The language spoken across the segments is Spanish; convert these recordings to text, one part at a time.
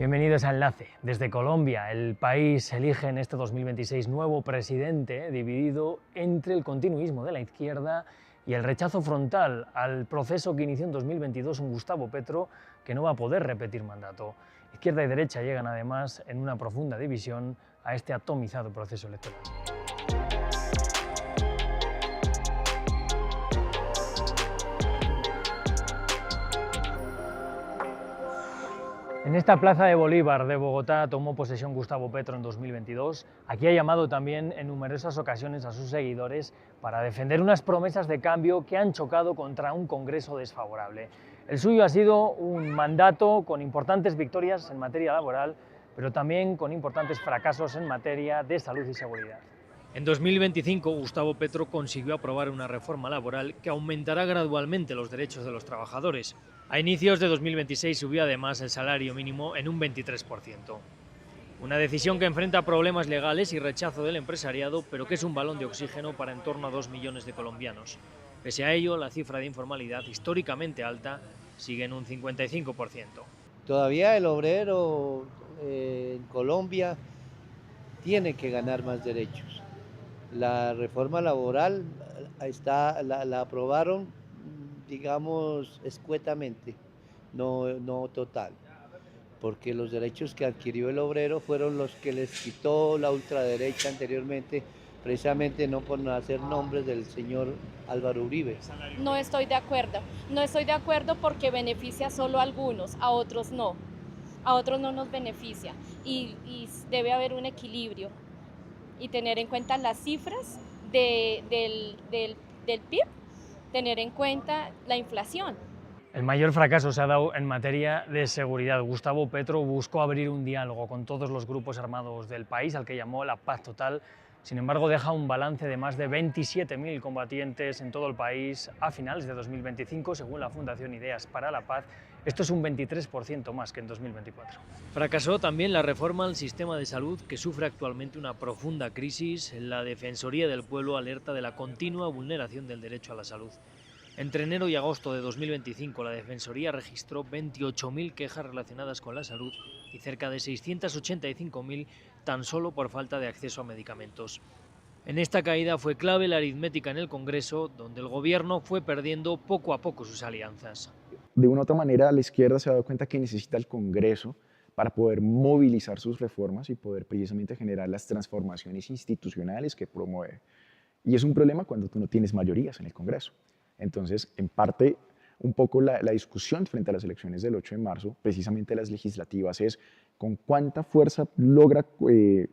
Bienvenidos a Enlace. Desde Colombia, el país elige en este 2026 nuevo presidente dividido entre el continuismo de la izquierda y el rechazo frontal al proceso que inició en 2022 un Gustavo Petro que no va a poder repetir mandato. Izquierda y derecha llegan además en una profunda división a este atomizado proceso electoral. En esta plaza de Bolívar de Bogotá tomó posesión Gustavo Petro en 2022. Aquí ha llamado también en numerosas ocasiones a sus seguidores para defender unas promesas de cambio que han chocado contra un Congreso desfavorable. El suyo ha sido un mandato con importantes victorias en materia laboral, pero también con importantes fracasos en materia de salud y seguridad. En 2025, Gustavo Petro consiguió aprobar una reforma laboral que aumentará gradualmente los derechos de los trabajadores. A inicios de 2026 subió además el salario mínimo en un 23%. Una decisión que enfrenta problemas legales y rechazo del empresariado, pero que es un balón de oxígeno para en torno a 2 millones de colombianos. Pese a ello, la cifra de informalidad, históricamente alta, sigue en un 55%. Todavía el obrero en Colombia tiene que ganar más derechos. La reforma laboral la aprobaron, digamos, escuetamente, no total, porque los derechos que adquirió el obrero fueron los que les quitó la ultraderecha anteriormente, precisamente no por no hacer nombres del señor Álvaro Uribe. No estoy de acuerdo porque beneficia solo a algunos, a otros no nos beneficia y debe haber un equilibrio y tener en cuenta las cifras del PIB, tener en cuenta la inflación. El mayor fracaso se ha dado en materia de seguridad. Gustavo Petro buscó abrir un diálogo con todos los grupos armados del país, al que llamó la paz total. Sin embargo, deja un balance de más de 27.000 combatientes en todo el país a finales de 2025, según la Fundación Ideas para la Paz. Esto es un 23% más que en 2024. Fracasó también la reforma al sistema de salud, que sufre actualmente una profunda crisis. La Defensoría del Pueblo alerta de la continua vulneración del derecho a la salud. Entre enero y agosto de 2025, la Defensoría registró 28.000 quejas relacionadas con la salud y cerca de 685.000 tan solo por falta de acceso a medicamentos. En esta caída fue clave la aritmética en el Congreso, donde el gobierno fue perdiendo poco a poco sus alianzas. De una u otra manera, la izquierda se ha dado cuenta que necesita el Congreso para poder movilizar sus reformas y poder precisamente generar las transformaciones institucionales que promueve. Y es un problema cuando tú no tienes mayorías en el Congreso. Entonces, en parte, un poco la discusión frente a las elecciones del 8 de marzo, precisamente las legislativas, es con cuánta fuerza logra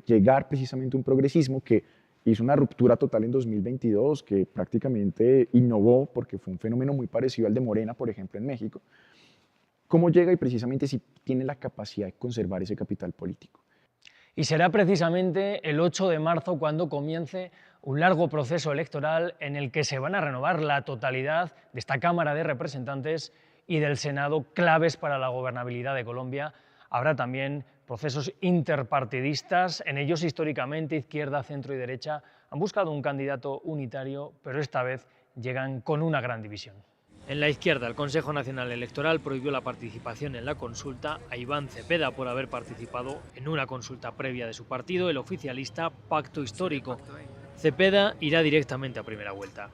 llegar precisamente un progresismo que hizo una ruptura total en 2022, que prácticamente innovó porque fue un fenómeno muy parecido al de Morena, por ejemplo, en México. ¿Cómo llega y precisamente si tiene la capacidad de conservar ese capital político? Y será precisamente el 8 de marzo cuando comience un largo proceso electoral en el que se van a renovar la totalidad de esta Cámara de Representantes y del Senado, claves para la gobernabilidad de Colombia. Habrá también procesos interpartidistas. En ellos, históricamente, izquierda, centro y derecha han buscado un candidato unitario, pero esta vez llegan con una gran división. En la izquierda, el Consejo Nacional Electoral prohibió la participación en la consulta a Iván Cepeda por haber participado en una consulta previa de su partido, el oficialista Pacto Histórico. Cepeda irá directamente a primera vuelta.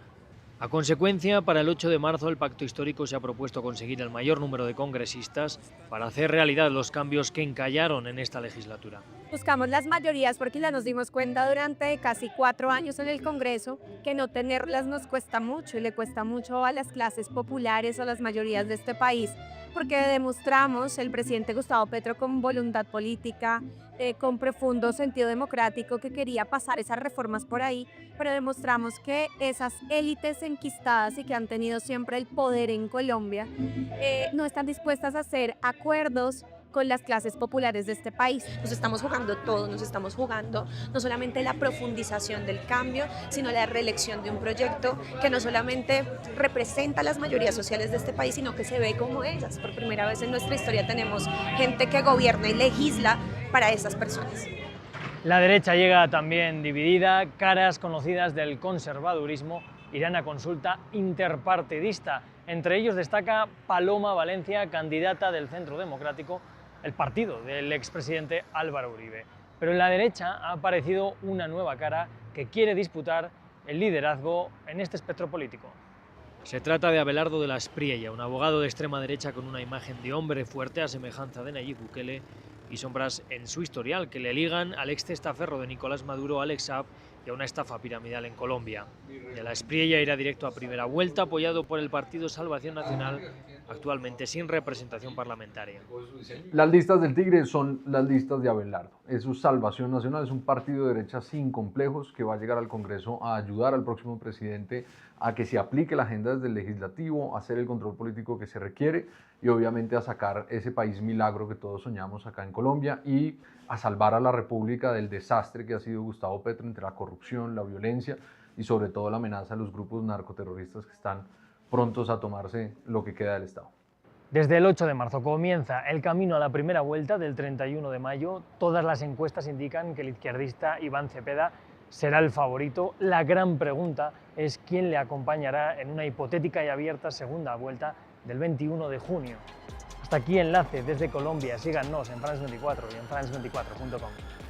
A consecuencia, para el 8 de marzo el Pacto Histórico se ha propuesto conseguir el mayor número de congresistas para hacer realidad los cambios que encallaron en esta legislatura. Buscamos las mayorías porque ya nos dimos cuenta durante casi 4 años en el Congreso que no tenerlas nos cuesta mucho y le cuesta mucho a las clases populares o a las mayorías de este país, porque demostramos el presidente Gustavo Petro con voluntad política, con profundo sentido democrático que quería pasar esas reformas por ahí, pero demostramos que esas élites enquistadas y que han tenido siempre el poder en Colombia no están dispuestas a hacer acuerdos con las clases populares de este país. Nos estamos jugando todo, nos estamos jugando no solamente la profundización del cambio, sino la reelección de un proyecto que no solamente representa las mayorías sociales de este país, sino que se ve como ellas. Por primera vez en nuestra historia tenemos gente que gobierna y legisla para esas personas. La derecha llega también dividida. Caras conocidas del conservadurismo irán a consulta interpartidista. Entre ellos destaca Paloma Valencia, candidata del Centro Democrático, el partido del expresidente Álvaro Uribe. Pero en la derecha ha aparecido una nueva cara que quiere disputar el liderazgo en este espectro político. Se trata de Abelardo de la Espriella, un abogado de extrema derecha con una imagen de hombre fuerte a semejanza de Nayib Bukele y sombras en su historial que le ligan al ex testaferro de Nicolás Maduro, Alex Saab, y a una estafa piramidal en Colombia. De la Espriella irá directo a primera vuelta, apoyado por el Partido Salvación Nacional, actualmente sin representación parlamentaria. Las listas del Tigre son las listas de Abelardo. Es su Salvación Nacional, es un partido de derecha sin complejos que va a llegar al Congreso a ayudar al próximo presidente a que se aplique la agenda desde el legislativo, a hacer el control político que se requiere y obviamente a sacar ese país milagro que todos soñamos acá en Colombia y a salvar a la República del desastre que ha sido Gustavo Petro entre la corrupción, la violencia y sobre todo la amenaza de los grupos narcoterroristas que están prontos a tomarse lo que queda del Estado. Desde el 8 de marzo comienza el camino a la primera vuelta del 31 de mayo. Todas las encuestas indican que el izquierdista Iván Cepeda será el favorito. La gran pregunta es quién le acompañará en una hipotética y abierta segunda vuelta del 21 de junio. Hasta aquí Enlace desde Colombia. Síganos en France 24 y en france24.com.